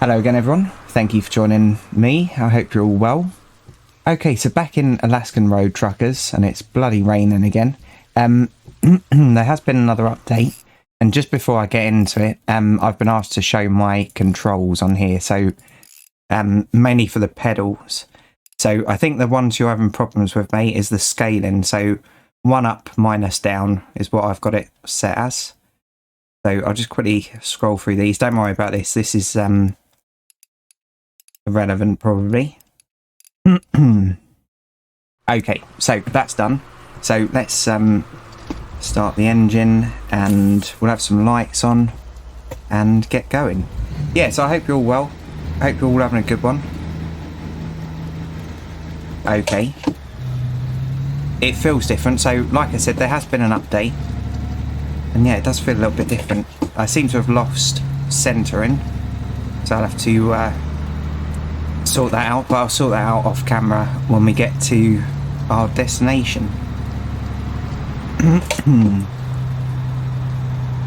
Hello again everyone, thank you for joining me, I hope you're all well. Okay, so back in Alaskan Road Truckers, and it's bloody raining again. There has been another update, and just before I get into it, I've been asked to show my controls on here, so mainly for the pedals. So I think the ones you're having problems with, mate, is the scaling, so 1 up minus down is what I've got it set as. So I'll just quickly scroll through these, don't worry about this, this is irrelevant probably. Okay, so that's done. So let's start the engine and we'll have some lights on and get going. Yeah, so I hope you're all well. I hope you're all having a good one. Okay. It feels different. So like I said, there has been an update. And yeah, it does feel a little bit different. I seem to have lost centering. So I'll have to sort that out, but I'll sort that out off camera when we get to our destination.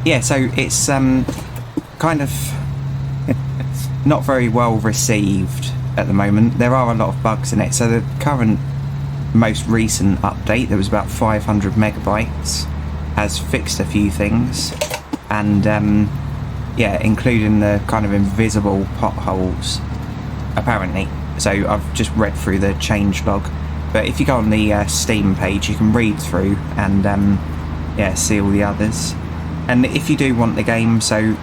Yeah, so it's kind of not very well received at the moment. There are a lot of bugs in it. So the current most recent update, that was about 500 megabytes, has fixed a few things, and yeah, including the kind of invisible potholes apparently. So I've just read through the change log, but if you go on the Steam page you can read through and yeah, see all the others. And if you do want the game, so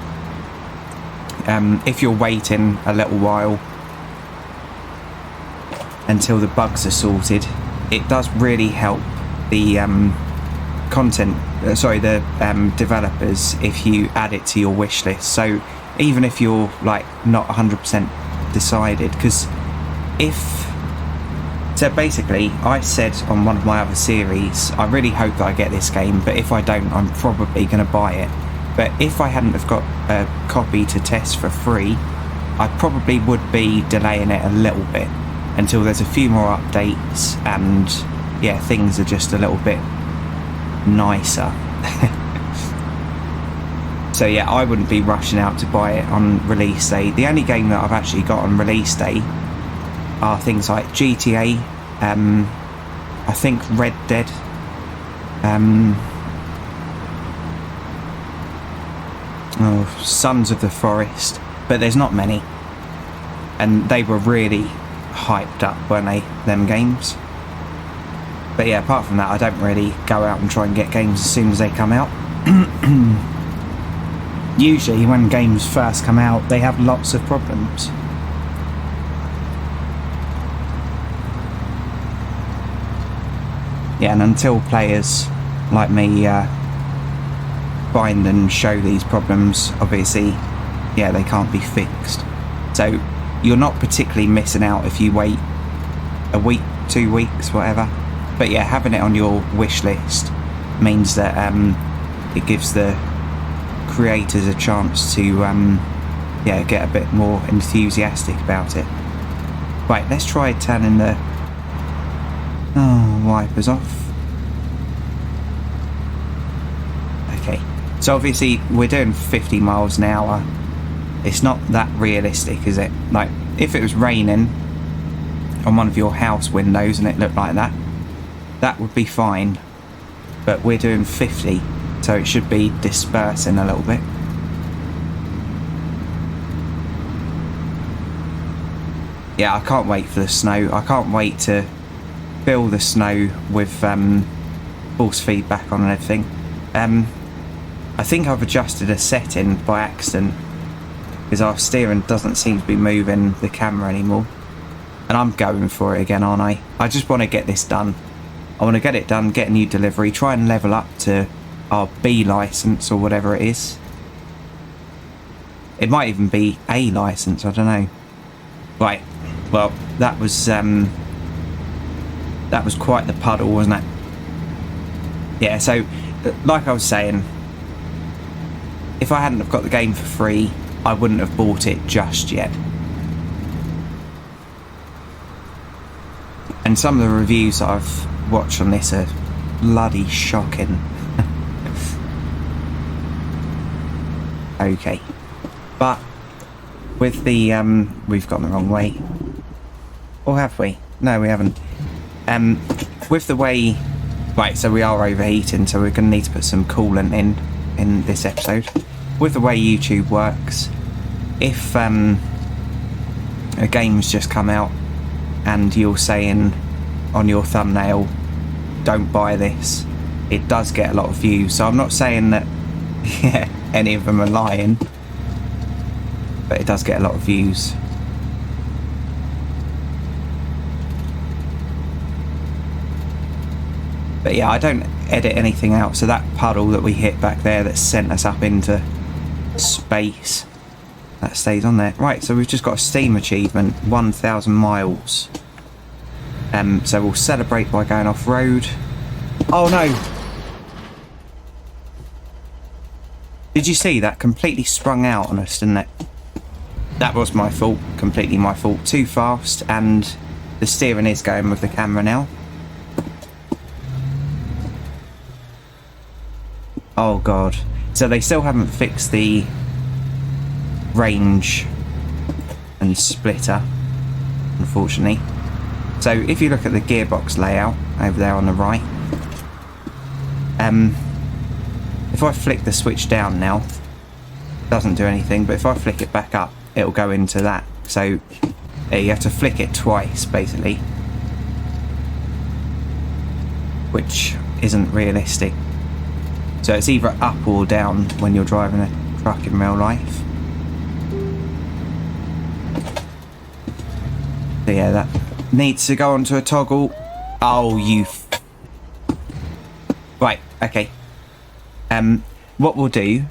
if you're waiting a little while until the bugs are sorted, it does really help the developers if you add it to your wish list. So even if you're like not 100% decided, because so basically I said on one of my other series, I really hope that I get this game, but if I don't, I'm probably going to buy it. But if I hadn't have got a copy to test for free, I probably would be delaying it a little bit until there's a few more updates and yeah, things are just a little bit nicer. So yeah, I wouldn't be rushing out to buy it on release day. The only game that I've actually got on release day are things like GTA, I think Red Dead, Sons of the Forest, but there's not many. And they were really hyped up, weren't they, them games? But yeah, apart from that, I don't really go out and try and get games as soon as they come out. Usually when games first come out, they have lots of problems. Yeah, and until players like me find and show these problems, obviously, yeah, they can't be fixed. So you're not particularly missing out if you wait a week, 2 weeks, whatever. But yeah, having it on your wish list means that it gives the creators a chance to yeah, get a bit more enthusiastic about it. Right, let's try turning the wipers off. Okay, so obviously we're doing 50 miles an hour. It's not that realistic, is it? Like, if it was raining on one of your house windows and it looked like that, that would be fine. But we're doing 50, so it should be dispersing a little bit. Yeah, I can't wait for the snow. I can't wait to fill the snow with force feedback on and everything. I think I've adjusted a setting by accident, because our steering doesn't seem to be moving the camera anymore. And I'm going for it again, aren't I? I just want to get this done. I want to get it done, get a new delivery, try and level up to our B license or whatever it is. It might even be A license, I don't know. Right, well, that was quite the puddle, wasn't it? Yeah, so like I was saying, if I hadn't have got the game for free, I wouldn't have bought it just yet. And some of the reviews that I've watched on this are bloody shocking. Okay, but with the we've gone the wrong way, or have we? No, we haven't. With the way, right, so we are overheating, so we're going to need to put some coolant in this episode. With the way YouTube works, if a game's just come out and you're saying on your thumbnail, don't buy this, it does get a lot of views. So I'm not saying that yeah, any of them are lying, but it does get a lot of views. But yeah, I don't edit anything out, so that puddle that we hit back there that sent us up into space, that stays on there. Right, so we've just got a Steam achievement, 1,000 miles. So we'll celebrate by going off-road. Oh no! Did you see that? Completely sprung out on us, didn't it? That was my fault, completely my fault. Too fast, and the steering is going with the camera now. Oh god. So they still haven't fixed the range and splitter, unfortunately. So if you look at the gearbox layout over there on the right, if I flick the switch down now, it doesn't do anything, but if I flick it back up, it'll go into that. So you have to flick it twice, basically, which isn't realistic. So it's either up or down when you're driving a truck in real life. So yeah, that needs to go onto a toggle. Oh, you... Right, okay. What we'll do,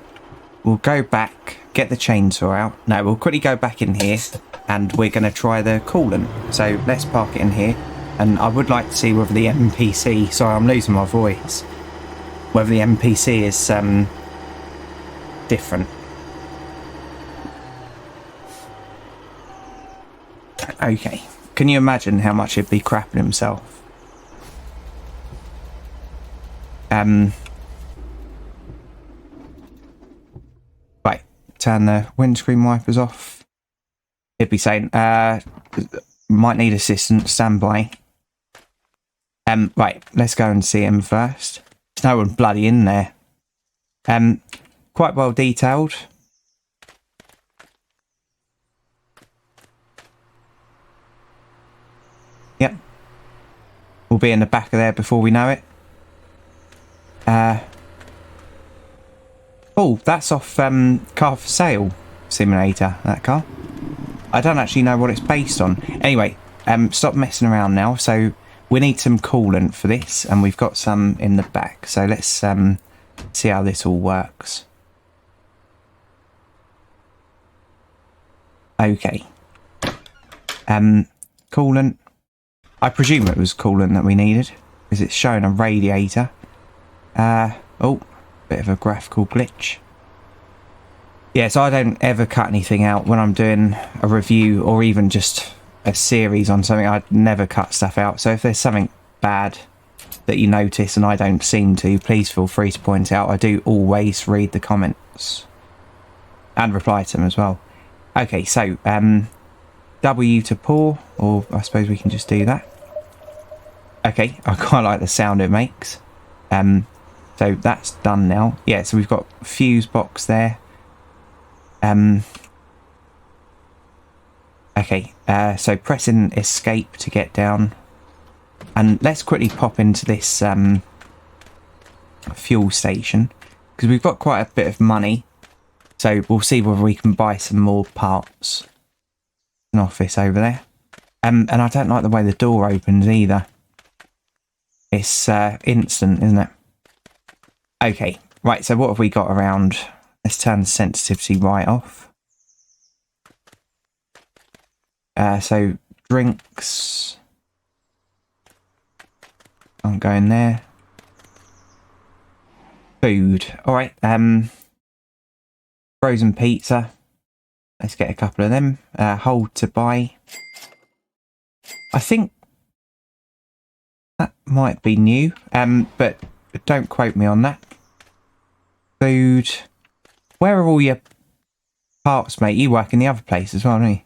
we'll go back, get the chainsaw out. No, we'll quickly go back in here, and we're going to try the coolant. So let's park it in here. And I would like to see whether the NPC... Sorry, I'm losing my voice. Whether the NPC is different. Okay. Can you imagine how much he'd be crapping himself? Right. Turn the windscreen wipers off. He'd be saying, might need assistance, stand by. Right, let's go and see him first. There's no one bloody in there. Quite well detailed. Yep. We'll be in the back of there before we know it. Oh, that's off Car for Sale Simulator, that car. I don't actually know what it's based on. Anyway, stop messing around now. So we need some coolant for this, and we've got some in the back. So let's see how this all works. Okay. Coolant. I presume it was coolant that we needed, because it's showing a radiator. Oh, bit of a graphical glitch. Yeah, so I don't ever cut anything out when I'm doing a review or even just a series on something. I'd never cut stuff out. So if there's something bad that you notice and I don't seem to, please feel free to point out. I do always read the comments and reply to them as well. Okay, so W to pour, or I suppose we can just do that. Okay, I quite like the sound it makes. So that's done now. Yeah, so we've got fuse box there. Okay, so pressing escape to get down. And let's quickly pop into this fuel station, because we've got quite a bit of money. So we'll see whether we can buy some more parts. An office over there. And I don't like the way the door opens either. It's instant, isn't it? Okay, right, so what have we got around? Let's turn the sensitivity right off. So drinks. I'm going there. Food. Alright, frozen pizza. Let's get a couple of them. Hold to buy. I think that might be new, but don't quote me on that. Food. Where are all your... Parks, mate, you work in the other place as well, don't you?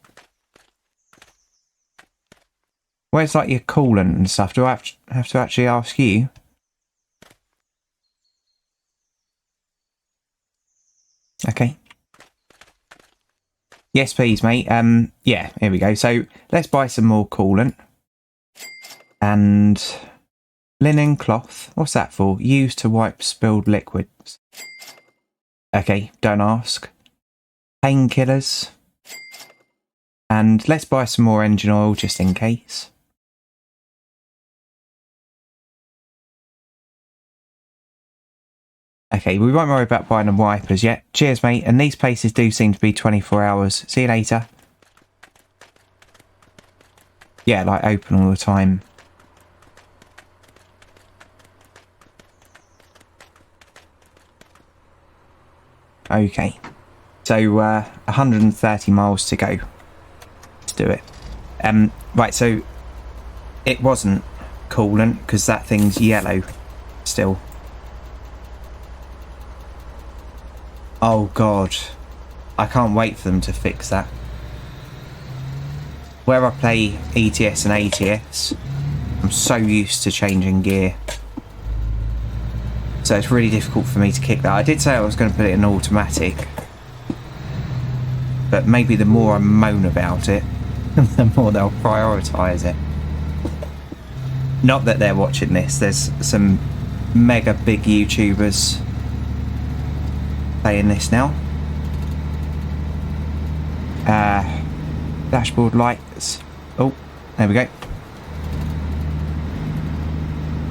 Where's like your coolant and stuff? Do I have to actually ask you? Okay. Yes, please, mate. Yeah, here we go. So let's buy some more coolant. And linen cloth. What's that for? Used to wipe spilled liquids. Okay, don't ask. Painkillers. And let's buy some more engine oil just in case. Okay, we won't worry about buying the wipers yet. Cheers, mate. And these places do seem to be 24 hours. See you later. Yeah, like open all the time. Okay. So, 130 miles to go. Let's do it. Right, so it wasn't coolant because that thing's yellow still. Oh god, I can't wait for them to fix that. Where I play ETS and ATS, I'm so used to changing gear. So it's really difficult for me to kick that. I did say I was going to put it in automatic. But maybe the more I moan about it, the more they'll prioritise it. Not that they're watching this. There's some mega big YouTubers playing this now. Dashboard lights. Oh, there we go.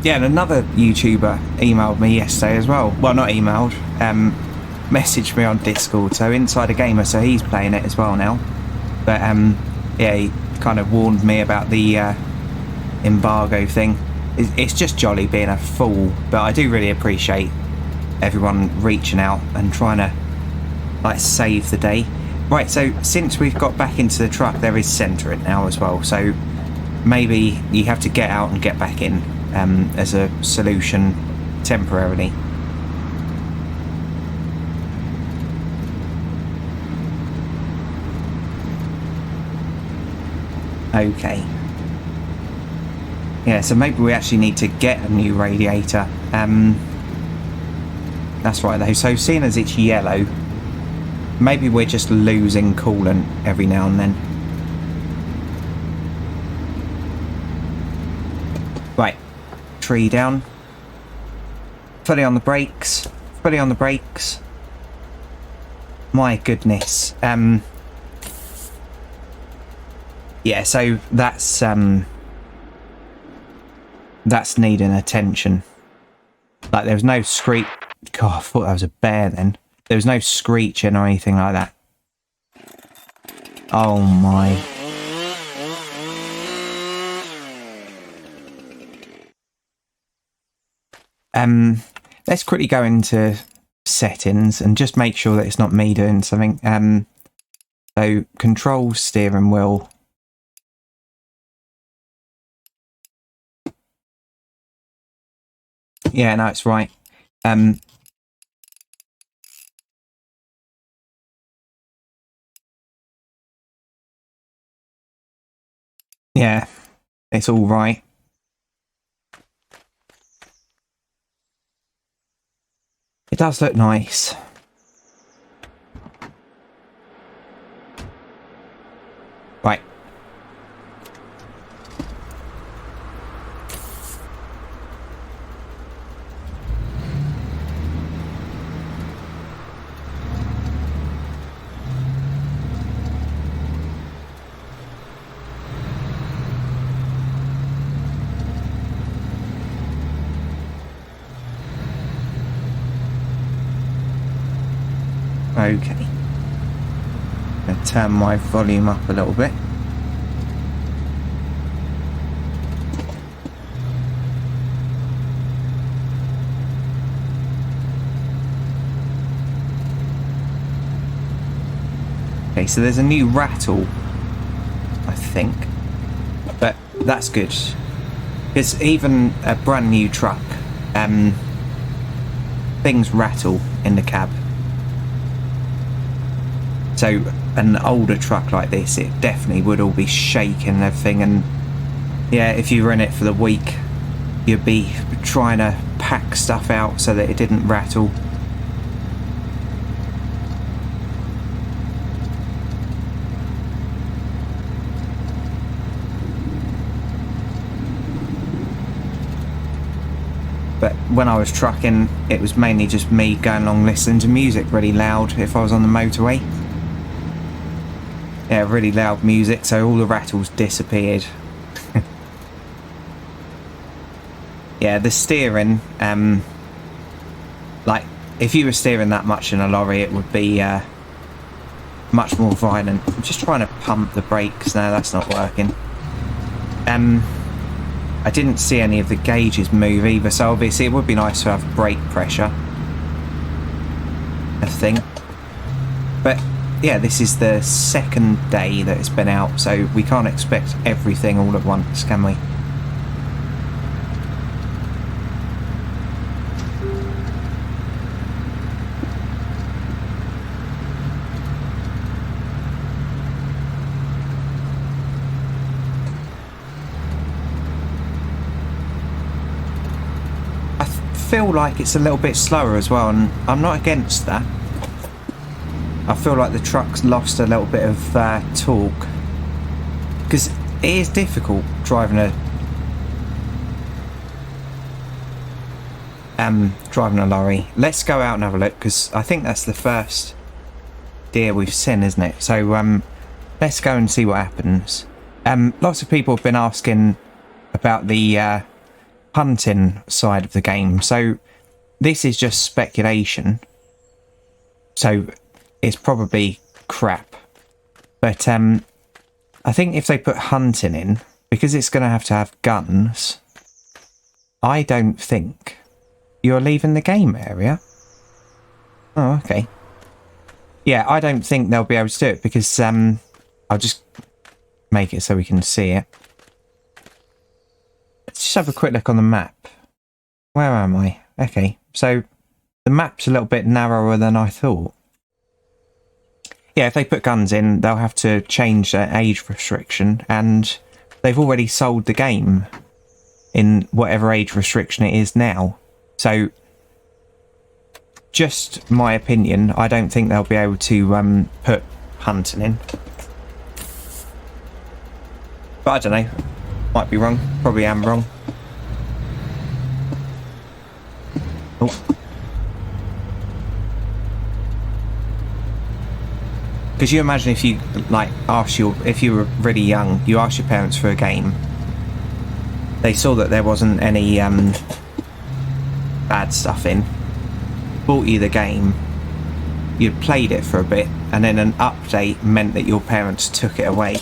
Yeah, and another YouTuber emailed me yesterday as well. Well, not emailed. Messaged me on Discord. So Inside a Gamer. So he's playing it as well now. But yeah, he kind of warned me about the embargo thing. It's just jolly being a fool. But I do really appreciate everyone reaching out and trying to like save the day. Right, so since we've got back into the truck, there is centering now as well. So maybe you have to get out and get back in as a solution temporarily. Okay. Yeah, so maybe we actually need to get a new radiator. That's right though. So seeing as it's yellow, maybe we're just losing coolant every now and then. Right. Tree down. Fully on the brakes. Fully on the brakes. My goodness. Yeah, so that's needing attention. Like there was no screech. God, I thought that was a bear then. There was no screeching or anything like that. Oh my. Let's quickly go into settings and just make sure that it's not me doing something. So control steering wheel. Yeah, no, it's right. Yeah, it's all right. It does look nice. Right. Okay. I'm going to turn my volume up a little bit. Okay, so there's a new rattle, I think. But that's good. Because even a brand new truck, things rattle in the cab. So So an older truck like this, it definitely would all be shaking and everything. And yeah, if you were in it for the week, you'd be trying to pack stuff out so that it didn't rattle. But when I was trucking, it was mainly just me going along listening to music really loud if I was on the motorway. Yeah, really loud music, so all the rattles disappeared. Yeah, the steering, like, if you were steering that much in a lorry, it would be much more violent. I'm just trying to pump the brakes. No, that's not working. I didn't see any of the gauges move either, so obviously it would be nice to have brake pressure. I think. But yeah, this is the second day that it's been out, so we can't expect everything all at once, can we? I feel like it's a little bit slower as well, and I'm not against that. I feel like the truck's lost a little bit of torque, because it is difficult driving a lorry. Let's go out and have a look, because I think that's the first deer we've seen, isn't it? So let's go and see what happens. Lots of people have been asking about the hunting side of the game, so this is just speculation, so it's probably crap, but I think if they put hunting in, because it's going to have guns, I don't think you're leaving the game area. Oh, okay. Yeah, I don't think they'll be able to do it, because I'll just make it so we can see it. Let's just have a quick look on the map. Where am I? Okay, so the map's a little bit narrower than I thought. Yeah, if they put guns in, they'll have to change their age restriction, and they've already sold the game in whatever age restriction it is now. So, just my opinion, I don't think they'll be able to put hunting in. But I don't know. Might be wrong. Probably am wrong. Oh. Because you imagine if you, like, if you were really young, you asked your parents for a game, they saw that there wasn't any bad stuff in, bought you the game, you'd played it for a bit, and then an update meant that your parents took it away.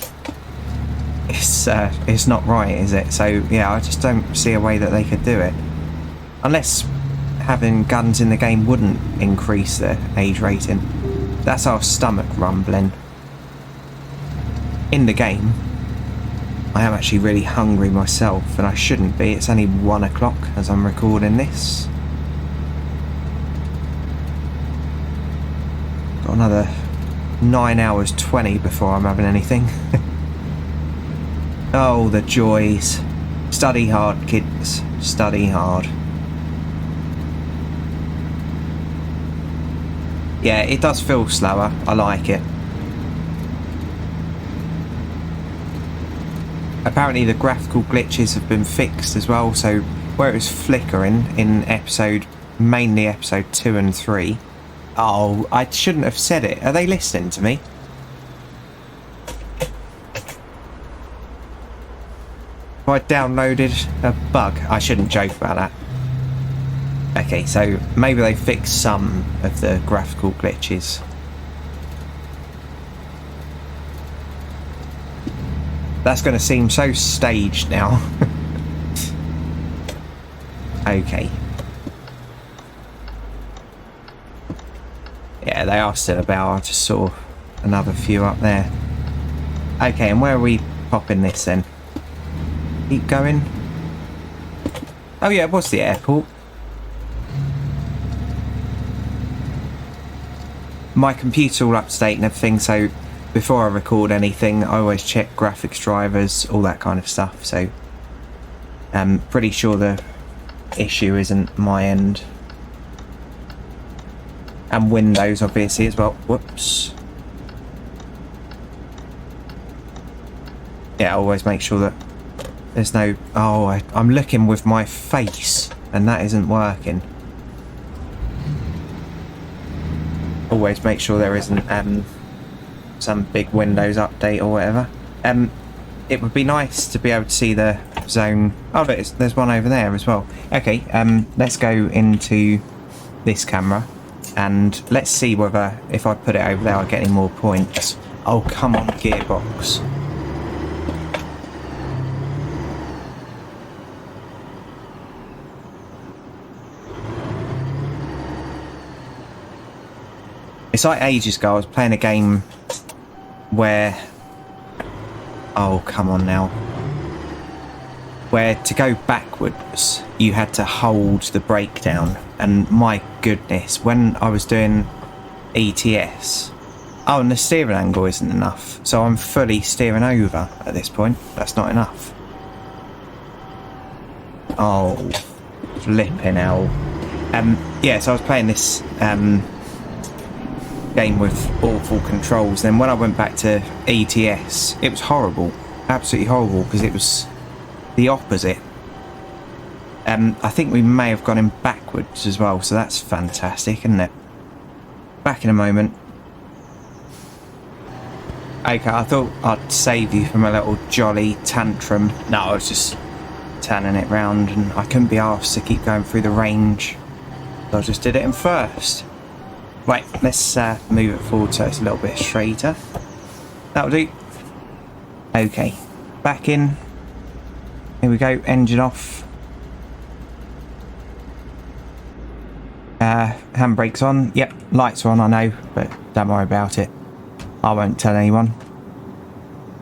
It's not right, is it? So yeah, I just don't see a way that they could do it, unless having guns in the game wouldn't increase the age rating. That's our stomach rumbling. In the game, I am actually really hungry myself, and I shouldn't be. It's only 1 o'clock as I'm recording this. Got another 9 hours 20 before I'm having anything. Oh, the joys. Study hard, kids. Study hard. Yeah, it does feel slower. I like it. Apparently the graphical glitches have been fixed as well, so where it was flickering in mainly episode 2 and 3. Oh, I shouldn't have said it. Are they listening to me? I downloaded a bug. I shouldn't joke about that. Okay, so maybe they fixed some of the graphical glitches. That's going to seem so staged now. Okay. Yeah, they are still about. I just saw another few up there. Okay, and where are we popping this then? Keep going. Oh yeah, what's the airport? my computer's all up to date and everything, so before I record anything, I always check graphics drivers, all that kind of stuff, so I'm pretty sure the issue isn't my end. And Windows, obviously, as well. Whoops. Yeah, always make sure that there's no... Oh, I'm looking with my face, and that isn't working. Always make sure there isn't some big Windows update or whatever. It would be nice to be able to see the zone. Oh, there's one over there as well. Okay, let's go into this camera and let's see whether if I put it over there I get any more points. Oh, come on, gearbox. It's like ages ago I was playing a game where... Oh, come on now. Where to go backwards, you had to hold the brake down. And my goodness, when I was doing ETS... Oh, and the steering angle isn't enough. So I'm fully steering over at this point. That's not enough. Oh, flipping hell. Yeah, so I was playing this... game with awful controls. Then when I went back to ETS, it was horrible, absolutely horrible, because it was the opposite. I think we may have gone in backwards as well, so that's fantastic, isn't it? Back in a moment. Okay, I thought I'd save you from a little jolly tantrum. No, I was just turning it round and I couldn't be arsed to keep going through the range, so I just did it in first. Right, let's move it forward so it's a little bit straighter. That'll do. Okay, back in. Here we go, engine off. Handbrakes on. Yep, lights are on, I know, but don't worry about it. I won't tell anyone.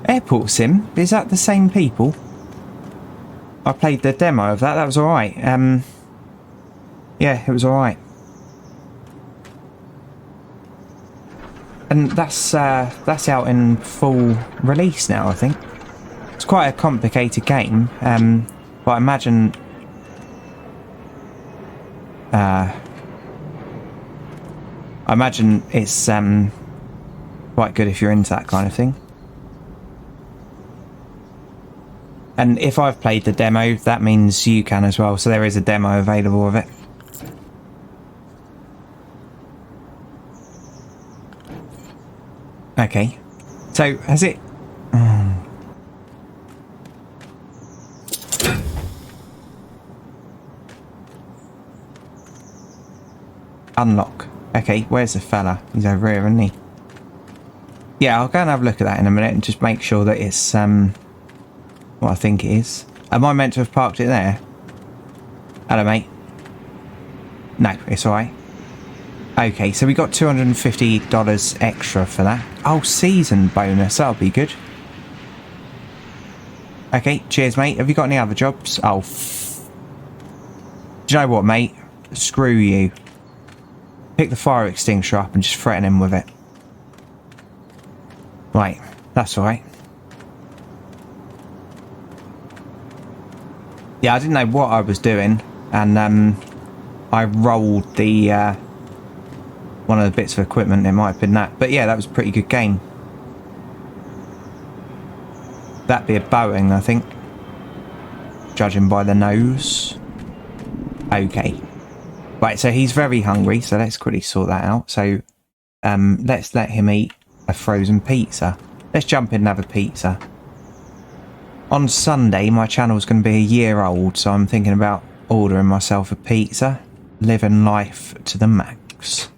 Airport Sim, is that the same people? I played the demo of that, that was alright. Yeah, it was alright. And that's out in full release now, I think. It's quite a complicated game, but I imagine it's quite good if you're into that kind of thing. And if I've played the demo, that means you can as well. So there is a demo available of it. Okay, so has it... Unlock. Okay, where's the fella? He's over here, isn't he? Yeah, I'll go and have a look at that in a minute and just make sure that it's what I think it is. Am I meant to have parked it there? Hello, mate. No, it's alright. Okay, so we got $250 extra for that. Oh, season bonus, that'll be good. Okay, cheers, mate. Have you got any other jobs? Oh, do you know what, mate? Screw you. Pick the fire extinguisher up and just threaten him with it. Right, that's alright. Yeah, I didn't know what I was doing, and I rolled the one of the bits of equipment. It might have been that, but yeah, that was a pretty good game. That'd be a Boeing, I think, judging by the nose. Okay, right, so he's very hungry, so let's quickly sort that out. So let's let him eat a frozen pizza. Let's jump in and have a pizza. On Sunday, my channel's going to be a year old, so I'm thinking about ordering myself a pizza. Living life to the max.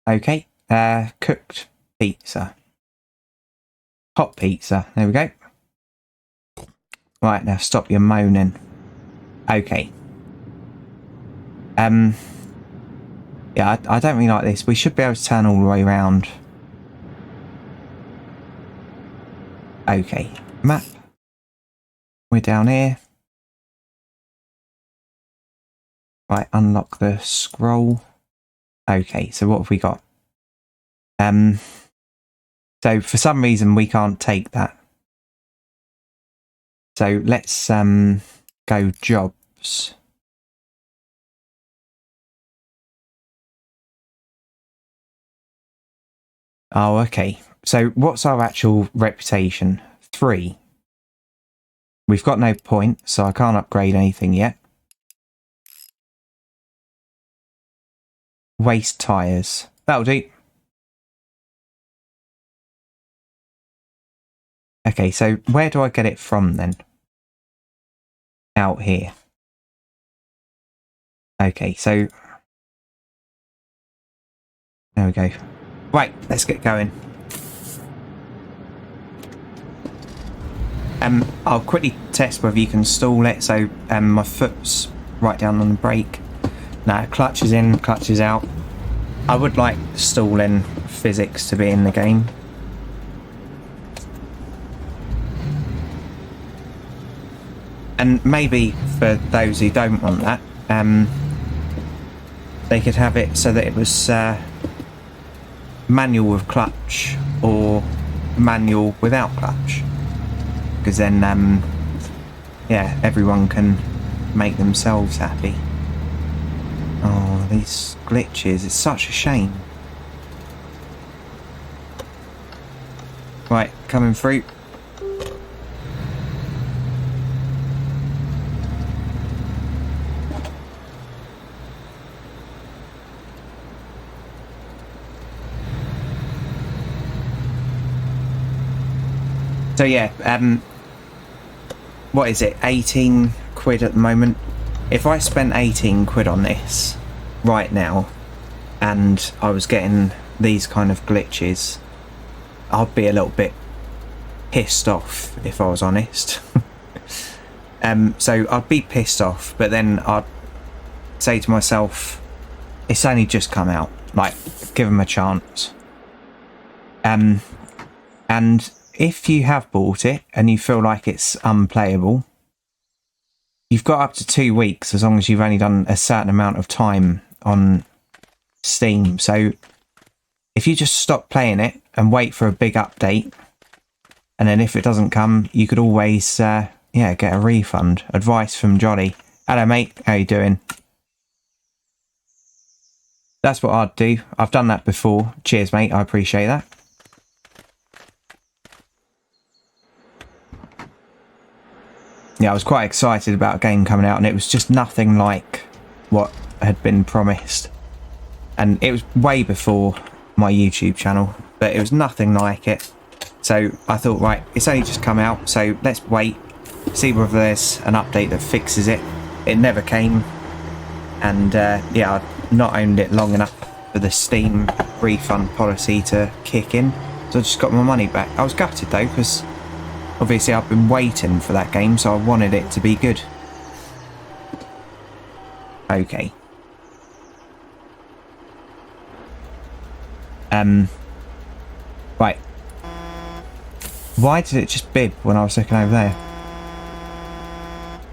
Okay, cooked pizza. Hot pizza, there we go. Right, now stop your moaning. Okay. Yeah, I don't really like this. We should be able to turn all the way around. Okay, map. We're down here. Right, unlock the scroll. Okay, so what have we got? So for some reason we can't take that. So let's go jobs. Oh, okay. So what's our actual reputation? 3. We've got no point, so I can't upgrade anything yet. Waste tyres. That'll do. Okay, so where do I get it from then? Out here. Okay, so there we go. Right, let's get going. I'll quickly test whether you can stall it. So my foot's right down on the brake. Now clutch is in, clutch is out. I would like stalling physics to be in the game. And maybe for those who don't want that, they could have it so that it was manual with clutch or manual without clutch. Because then, yeah, everyone can make themselves happy. Oh, these glitches, it's such a shame. Right, coming through. So yeah, what is it, 18 quid at the moment? If I spent 18 quid on this right now and I was getting these kind of glitches, I'd be a little bit pissed off, if I was honest. So I'd be pissed off, but then I'd say to myself, it's only just come out, like, give them a chance. And if you have bought it and you feel like it's unplayable, you've got up to 2 weeks as long as you've only done a certain amount of time on Steam. So if you just stop playing it and wait for a big update, and then if it doesn't come, you could always yeah, get a refund. Advice from Johnny. Hello mate, how you doing? That's what I'd do. I've done that before. Cheers mate, I appreciate that. Yeah, I was quite excited about a game coming out, and it was just nothing like what had been promised. And it was way before my YouTube channel, but it was nothing like it. So I thought, right, it's only just come out, so let's wait, see whether there's an update that fixes it. It never came, and yeah, I'd not owned it long enough for the Steam refund policy to kick in, so I just got my money back. I was gutted though, because obviously I've been waiting for that game, so I wanted it to be good. Okay. Right. Why did it just bib when I was looking over there?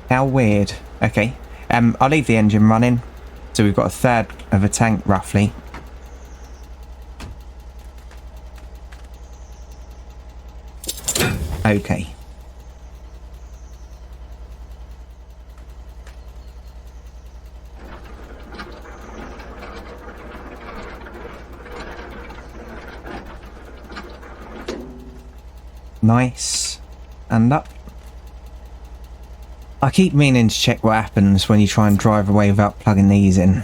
How weird. Okay. I'll leave the engine running. So we've got a third of a tank roughly. Okay. Nice. And up. I keep meaning to check what happens when you try and drive away without plugging these in.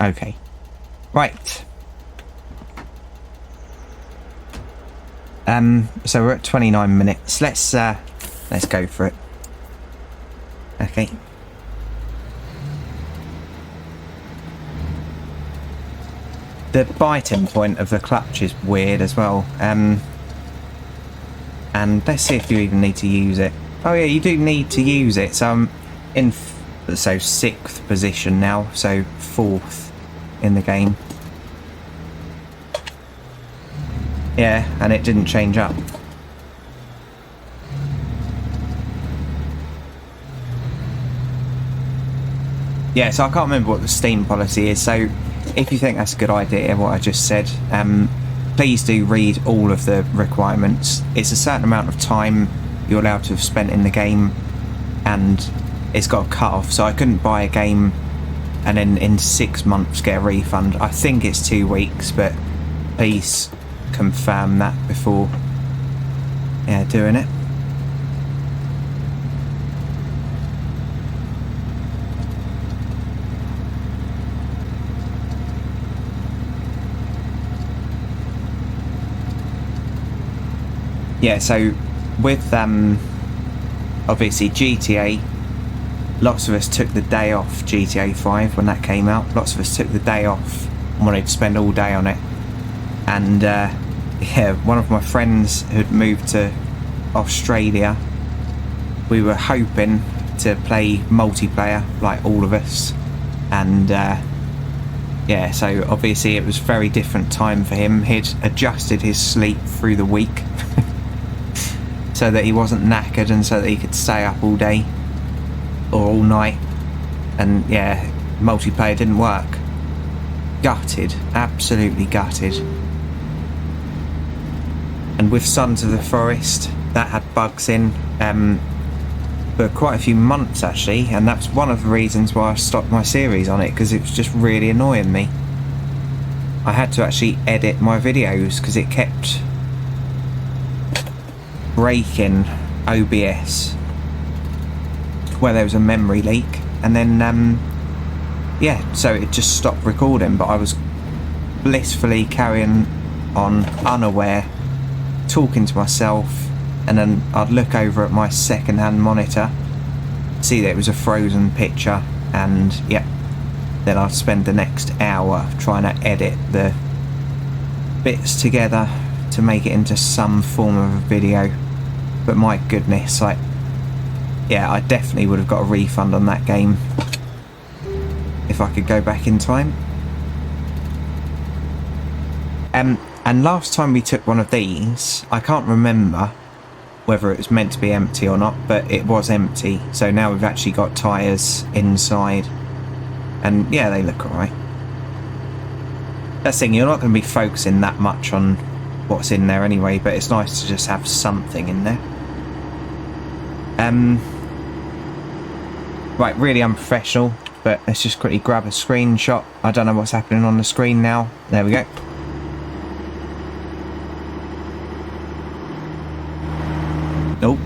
Okay. Right. So we're at 29 minutes. Let's go for it. Okay. The biting point of the clutch is weird as well. And let's see if you even need to use it. Oh yeah, you do need to use it. So I'm in so 6th position now, so 4th in the game. Yeah, and it didn't change up. Yeah, so I can't remember what the Steam policy is, so if you think that's a good idea, what I just said, please do read all of the requirements. It's a certain amount of time you're allowed to have spent in the game, and it's got a cut-off, so I couldn't buy a game and then in 6 months get a refund. I think it's 2 weeks, but please confirm that before doing it. Yeah, so with obviously GTA, lots of us took the day off GTA 5 when that came out. Lots of us took the day off and wanted to spend all day on it. And yeah, one of my friends who'd moved to Australia, we were hoping to play multiplayer like all of us. And yeah, so obviously it was a very different time for him. He'd adjusted his sleep through the week so that he wasn't knackered and so that he could stay up all day or all night. And yeah, multiplayer didn't work. Gutted, absolutely gutted. And with Sons of the Forest, that had bugs in for quite a few months actually, and that's one of the reasons why I stopped my series on it, because it was just really annoying me. I had to actually edit my videos because it kept breaking OBS where there was a memory leak, and then yeah, so it just stopped recording, but I was blissfully carrying on unaware, talking to myself, and then I'd look over at my second-hand monitor, see that it was a frozen picture, and yeah, then I'd spend the next hour trying to edit the bits together to make it into some form of a video. But my goodness, like, yeah, I definitely would have got a refund on that game if I could go back in time. And last time we took one of these, I can't remember whether it was meant to be empty or not, but it was empty. So now we've actually got tyres inside, and yeah, they look alright. That's the thing, you're not going to be focusing that much on what's in there anyway, but it's nice to just have something in there. Right, really unprofessional, but let's just quickly grab a screenshot. I don't know what's happening on the screen now. There we go. Nope.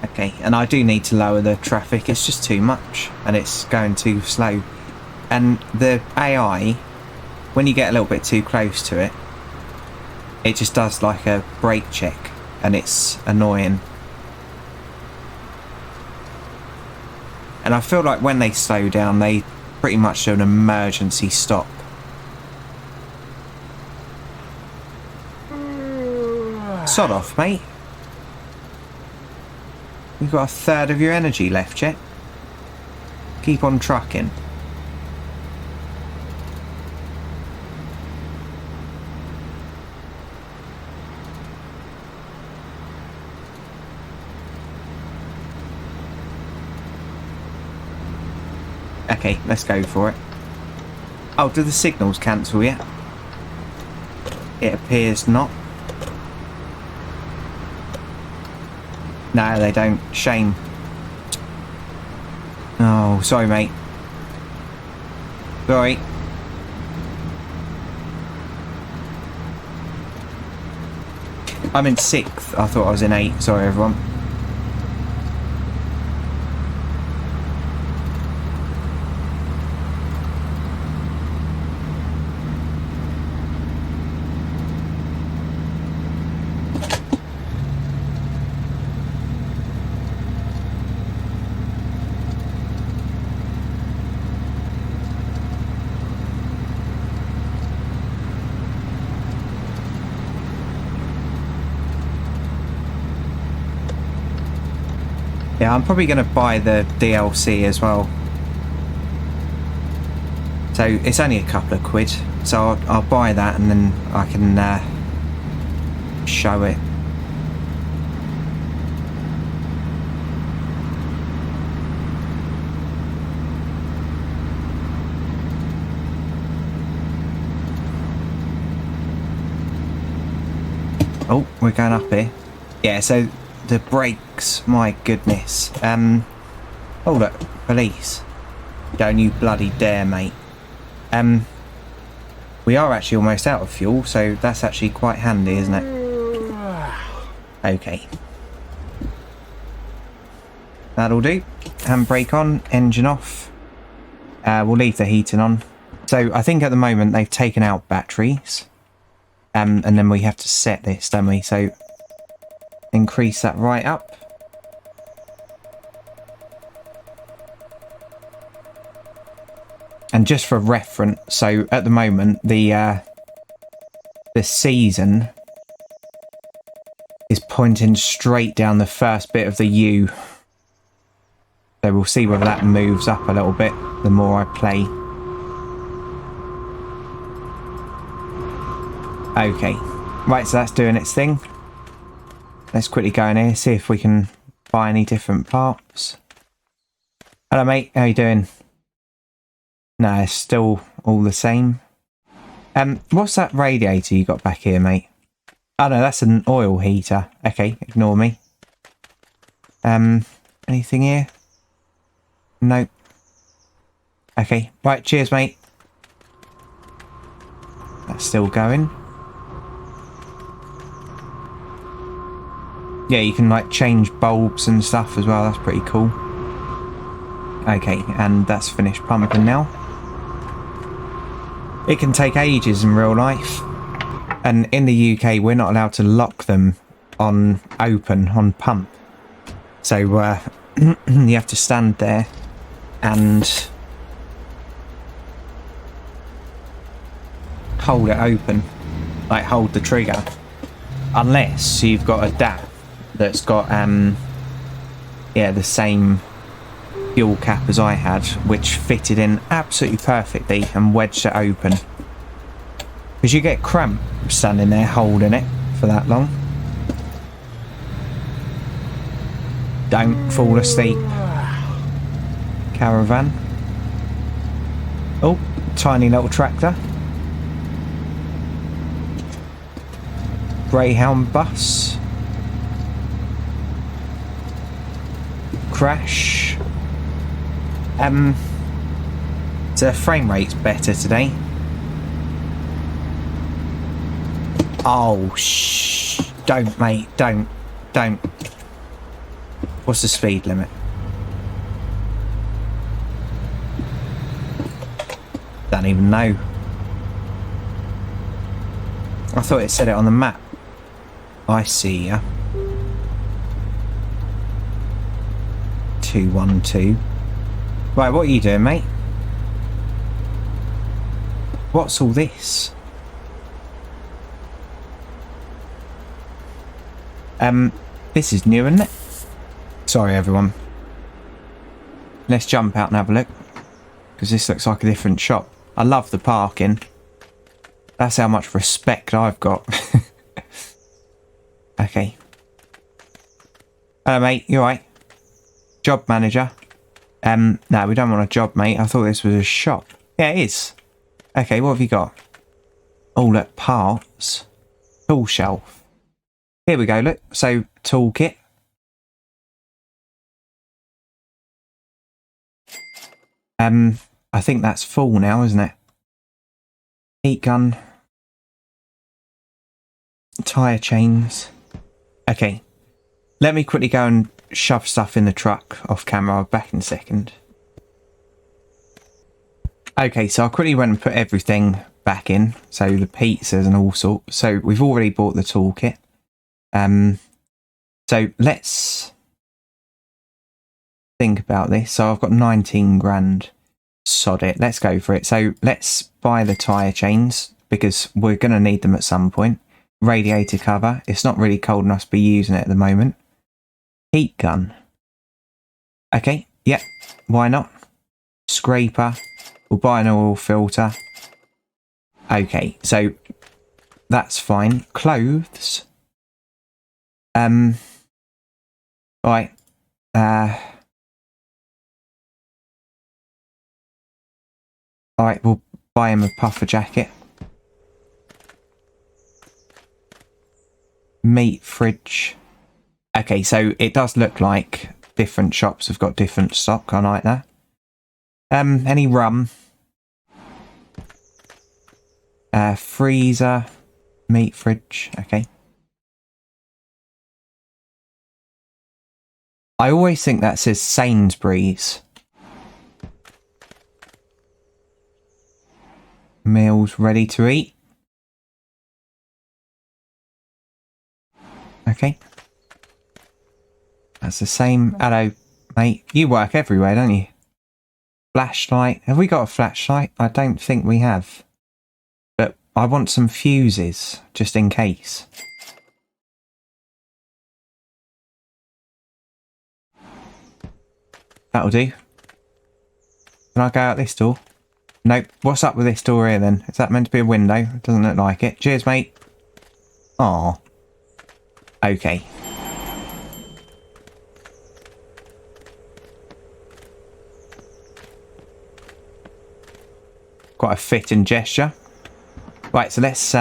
Okay, and I do need to lower the traffic. It's just too much, and it's going too slow. And the AI, when you get a little bit too close to it, it just does like a brake check, and it's annoying. And I feel like when they slow down, they pretty much do an emergency stop. Sod off, mate. You've got a third of your energy left yet. Keep on trucking. Okay, let's go for it. Oh, do the signals cancel yet? It appears not. No, they don't. Shame. Oh, sorry, mate. Sorry. I'm in 6th. I thought I was in 8th. Sorry, everyone. Yeah, I'm probably going to buy the DLC as well. So it's only a couple of quid. So I'll buy that and then I can show it. Oh, we're going up here. Yeah, so the brakes, my goodness. Oh look, police. Don't you bloody dare, mate. We are actually almost out of fuel, so that's actually quite handy, isn't it? Okay. That'll do. Handbrake on, engine off. We'll leave the heating on. So I think at the moment they've taken out batteries. And then we have to set this, don't we? So increase that right up. And just for reference, so at the moment the season is pointing straight down the first bit of the U. So we'll see whether that moves up a little bit the more I play. Okay, right, so that's doing its thing. Let's quickly go in here, see if we can buy any different parts. Hello mate, how you doing? No, it's still all the same. What's that radiator you got back here, mate? Oh no, that's an oil heater. Okay, ignore me. Anything here? Nope. Okay, right, cheers mate. That's still going. Yeah, you can like change bulbs and stuff as well, that's pretty cool. Okay, and that's finished pumping now. It can take ages in real life. And in the UK, we're not allowed to lock them on open, on pump. So you have to stand there and hold it open. Like hold the trigger. Unless you've got a DAP that's got yeah, the same fuel cap as I had, which fitted in absolutely perfectly and wedged it open. Because you get cramp standing there holding it for that long. Don't fall asleep. Caravan. Oh, tiny little tractor. Greyhound bus. Crash. So frame rate's better today. Oh, shh. Don't, mate. Don't. What's the speed limit? Don't even know. I thought it said it on the map. I see ya. 212. Right, what are you doing, mate? What's all this? This is new, isn't it? Sorry, everyone. Let's jump out and have a look. Because this looks like a different shop. I love the parking. That's how much respect I've got. Okay. Hello, mate. You alright? Job manager. No, we don't want a job, mate. I thought this was a shop. Yeah, it is. Okay, what have you got? Oh, look, parts. Tool shelf. Here we go, look. So, toolkit. I think that's full now, isn't it? Heat gun. Tyre chains. Okay. Let me quickly go and shove stuff in the truck off camera. I'll be back in a second. Okay, so I quickly went and put everything back in. So the pizzas and all sorts. So we've already bought the toolkit. So let's think about this. So I've got 19 grand. Sod it. Let's go for it. So let's buy the tyre chains because we're going to need them at some point. Radiator cover. It's not really cold enough to be using it at the moment. Heat gun. Okay, yeah, why not? Scraper. We'll buy an oil filter. Okay, so that's fine. Clothes. Right. Alright, we'll buy him a puffer jacket. Meat fridge. Okay, so it does look like different shops have got different stock. I like that. Any rum? Freezer. Meat fridge. Okay. I always think that says Sainsbury's. Meals ready to eat. Okay. That's the same. Hello, mate. You work everywhere, don't you? Flashlight. Have we got a flashlight? I don't think we have. But I want some fuses, just in case. That'll do. Can I go out this door? Nope. What's up with this door here then? Is that meant to be a window? It doesn't look like it. Cheers, mate. Aw. Okay. Quite a fitting gesture. Right, so let's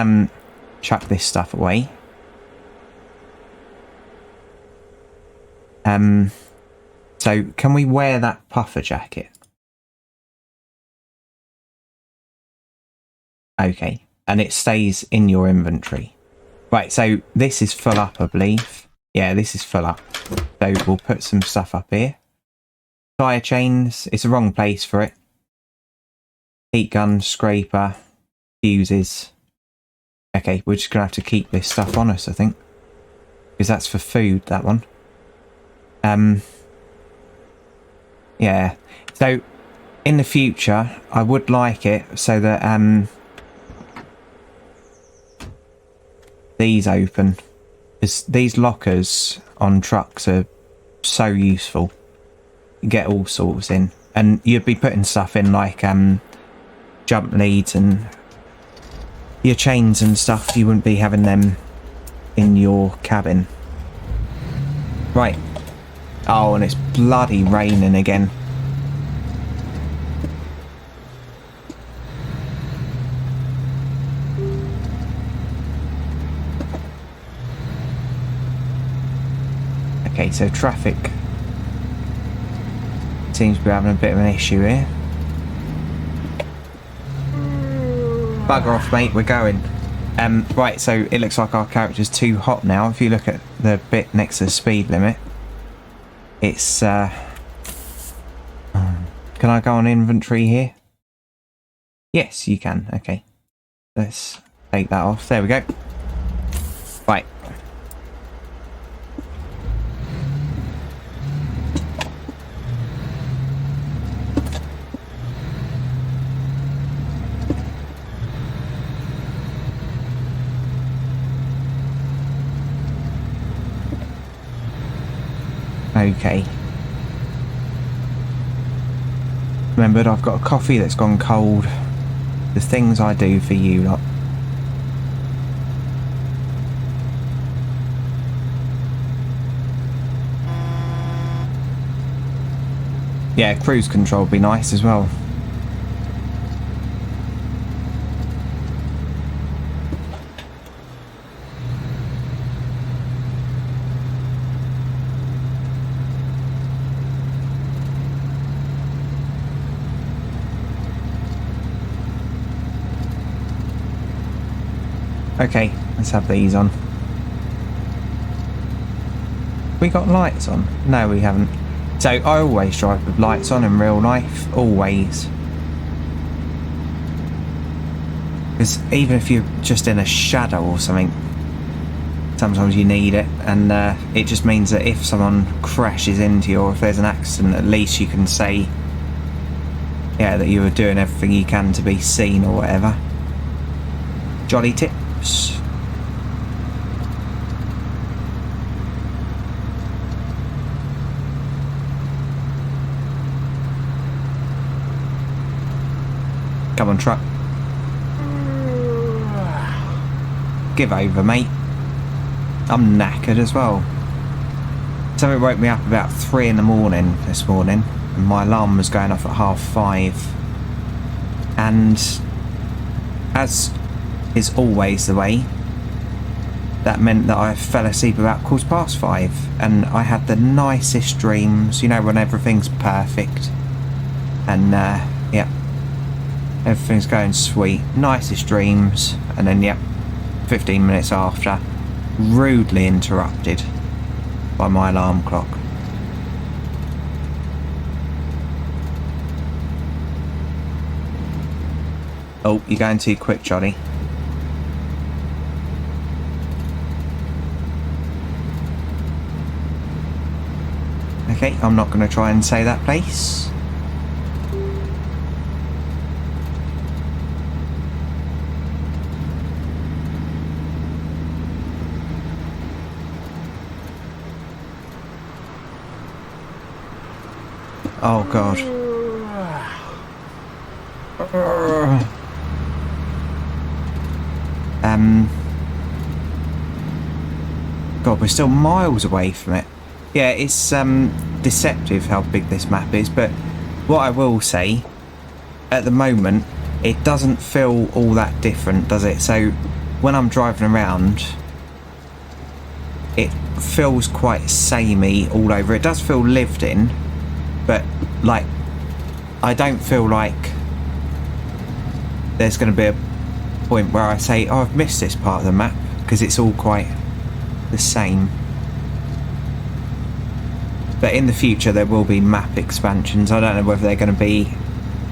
chuck this stuff away. So can we wear that puffer jacket? Okay, and it stays in your inventory. Right, so this is full up, I believe. Yeah, this is full up. So we'll put some stuff up here. Tyre chains, it's the wrong place for it. Heat gun, scraper, fuses. Okay, we're just going to have to keep this stuff on us, I think. Because that's for food, that one. Yeah. So, in the future, I would like it so that, these open. Because these lockers on trucks are so useful. You get all sorts in. And you'd be putting stuff in like, jump leads and your chains and stuff. You wouldn't be having them in your cabin. Right. Oh, and it's bloody raining again. Okay, so traffic seems to be having a bit of an issue here. Bugger off, mate, we're going. Right, so it looks like our character's too hot now. If you look at the bit next to the speed limit, it's, can I go on inventory here? Yes, you can. Okay. Let's take that off. There we go. Right. Okay. Remembered, I've got a coffee that's gone cold. The things I do for you lot. Yeah, cruise control would be nice as well. Okay, let's have these on. We got lights on? No, we haven't. So I always drive with lights on in real life, always. Because even if you're just in a shadow or something, sometimes you need it, and it just means that if someone crashes into you or if there's an accident, at least you can say, yeah, that you were doing everything you can to be seen or whatever. Jolly tips. Come on, truck. Give over, mate. I'm knackered as well. Something woke me up about 3 in the morning this morning, and my alarm was going off at 5:30. And as is always the way, that meant that I fell asleep about 5:15, and I had the nicest dreams, you know, when everything's perfect. And yeah, everything's going sweet, nicest dreams, and then yep, 15 minutes after, rudely interrupted by my alarm clock. Oh, you're going too quick, Johnny. Okay, I'm not going to try and say that place. Oh God. God, we're still miles away from it. Yeah, it's deceptive how big this map is, but what I will say, at the moment, it doesn't feel all that different, does it? So when I'm driving around, it feels quite samey all over. It does feel lived in, but like, I don't feel like there's going to be a point where I say, oh, I've missed this part of the map, because it's all quite the same. But in the future there will be map expansions. I don't know whether they're going to be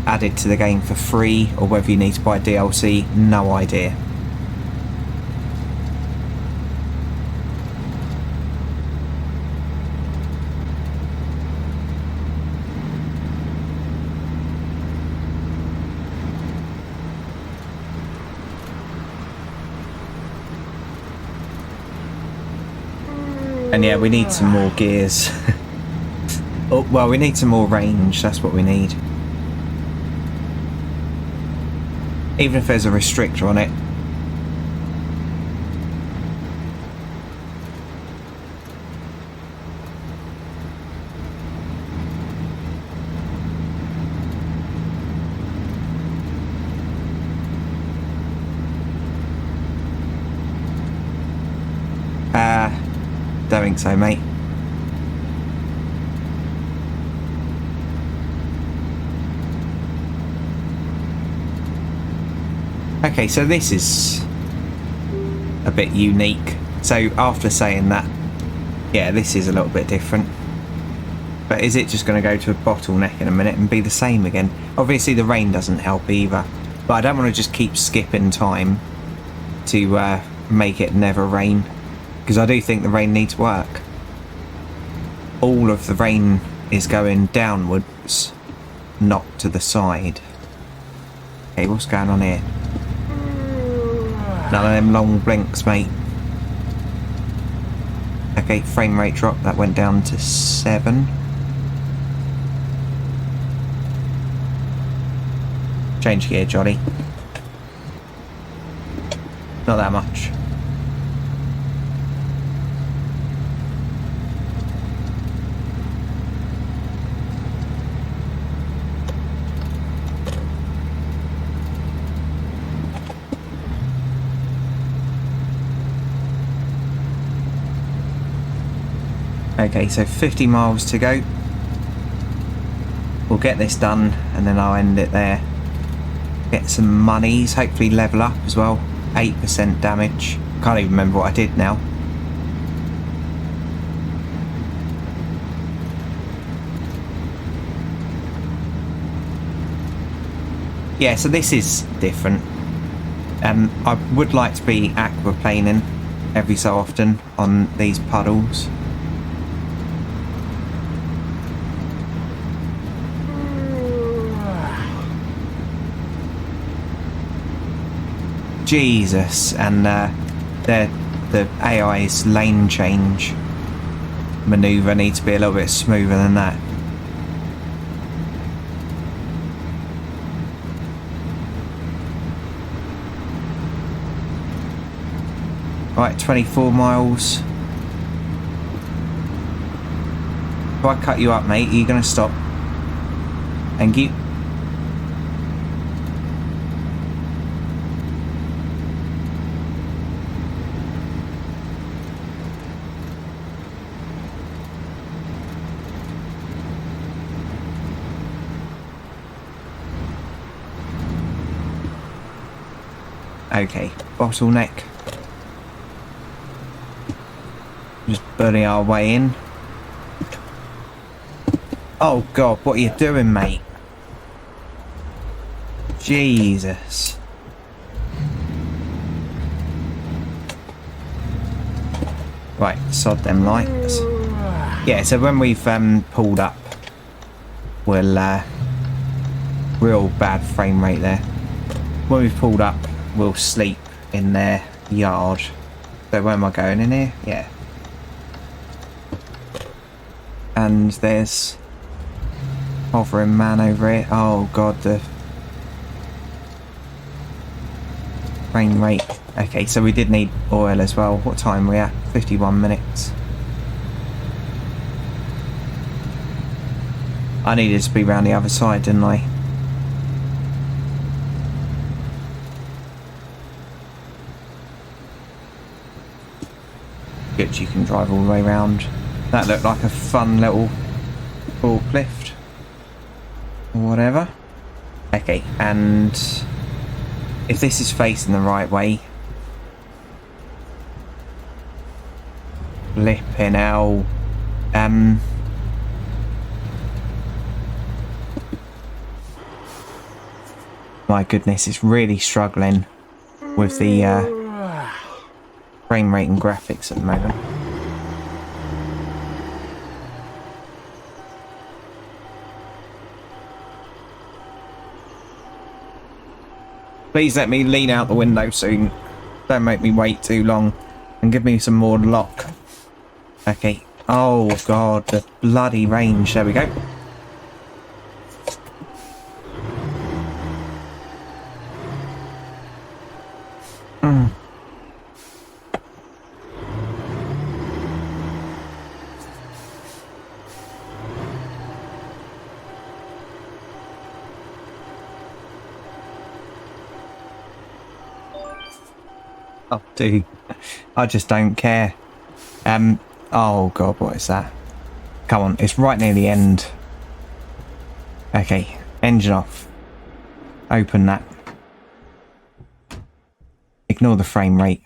added to the game for free or whether you need to buy DLC, no idea. And yeah, we need some more gears. Oh, well, we need some more range, that's what we need. Even if there's a restrictor on it. Don't think so, mate. Okay, so this is a bit unique. So after saying that, yeah, this is a little bit different. But is it just going to go to a bottleneck in a minute and be the same again? Obviously the rain doesn't help either. But I don't want to just keep skipping time to make it never rain. Because I do think the rain needs work. All of the rain is going downwards, not to the side. Okay, what's going on here? None of them long blinks, mate. Okay, frame rate drop, that went down to 7. Change gear, Johnny. Not that much. Okay, so 50 miles to go. We'll get this done and then I'll end it there. Get some monies, hopefully level up as well. 8% damage. Can't even remember what I did now. Yeah, so this is different. I would like to be aquaplaning every so often on these puddles. Jesus, and the AI's lane change manoeuvre needs to be a little bit smoother than that. Right, 24 miles. If I cut you up, mate, are you going to stop? Thank you. Okay, bottleneck. Just burning our way in. Oh God, what are you doing, mate? Jesus. Right, sod them lights. Yeah, so when we've pulled up, we'll real bad frame rate there. When we've pulled up, we'll sleep in their yard. So where am I going, in here? Yeah. And there's hovering man over here. Oh God, the frame rate. Okay, so we did need oil as well. What time are we at? 51 minutes. I needed to be round the other side, didn't I? Good, you can drive all the way round. That looked like a fun little forklift. Or whatever. Okay, and if this is facing the right way, flipping hell. My goodness, it's really struggling with the frame rate and graphics at the moment. Please let me lean out the window soon. Don't make me wait too long. And give me some more lock. Okay. Oh God, the bloody range. There we go. Oh, dude. I just don't care. Oh God, what is that? Come on, it's right near the end. Okay, engine off. Open that. Ignore the frame rate.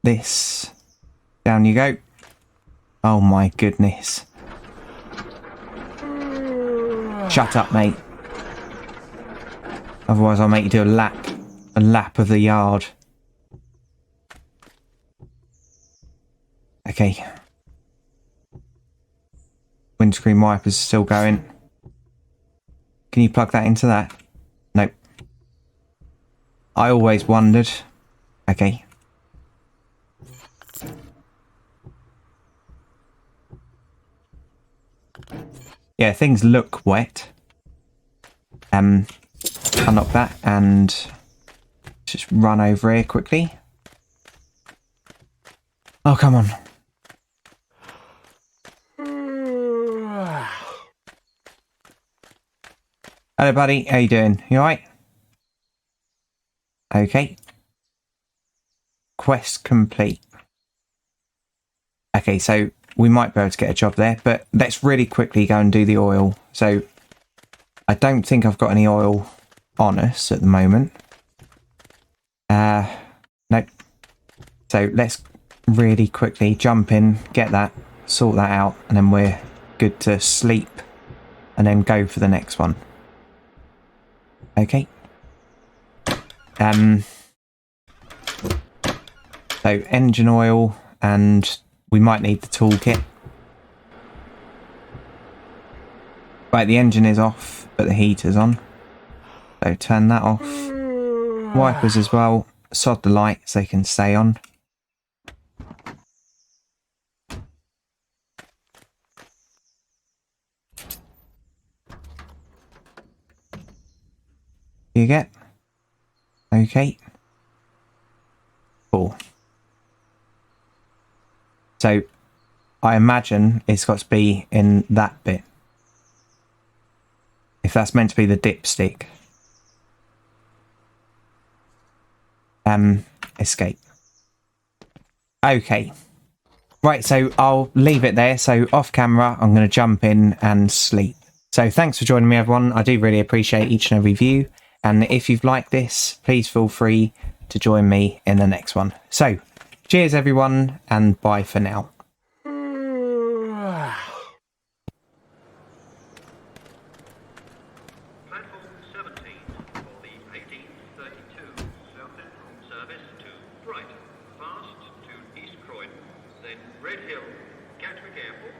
This. Down you go. Oh my goodness. Shut up, mate. Otherwise I'll make you do a lap of the yard. Okay. Windscreen wipers still going. Can you plug that into that? Nope. I always wondered. Okay. Yeah, things look wet. Unlock that and just run over here quickly. Oh, come on. Hello, buddy. How you doing? You alright? Okay. Quest complete. Okay, so we might be able to get a job there, but let's really quickly go and do the oil. So I don't think I've got any oil on us at the moment. Nope. So let's really quickly jump in, get that, sort that out, and then we're good to sleep and then go for the next one. Okay. So engine oil, and we might need the toolkit. Right, the engine is off, but the heater's on. So turn that off. Wipers as well. Sod the lights, they can stay on. You get? Okay. 4. So I imagine it's got to be in that bit. If that's meant to be the dipstick. Escape. Okay. Right, so I'll leave it there. So off camera, I'm going to jump in and sleep. So thanks for joining me, everyone. I do really appreciate each and every view. And if you've liked this, please feel free to join me in the next one. So cheers, everyone, and bye for now. Platform 17 for the 1832 South Central service to Brighton, fast to East Croydon, then Red Hill, Gatwick Airport,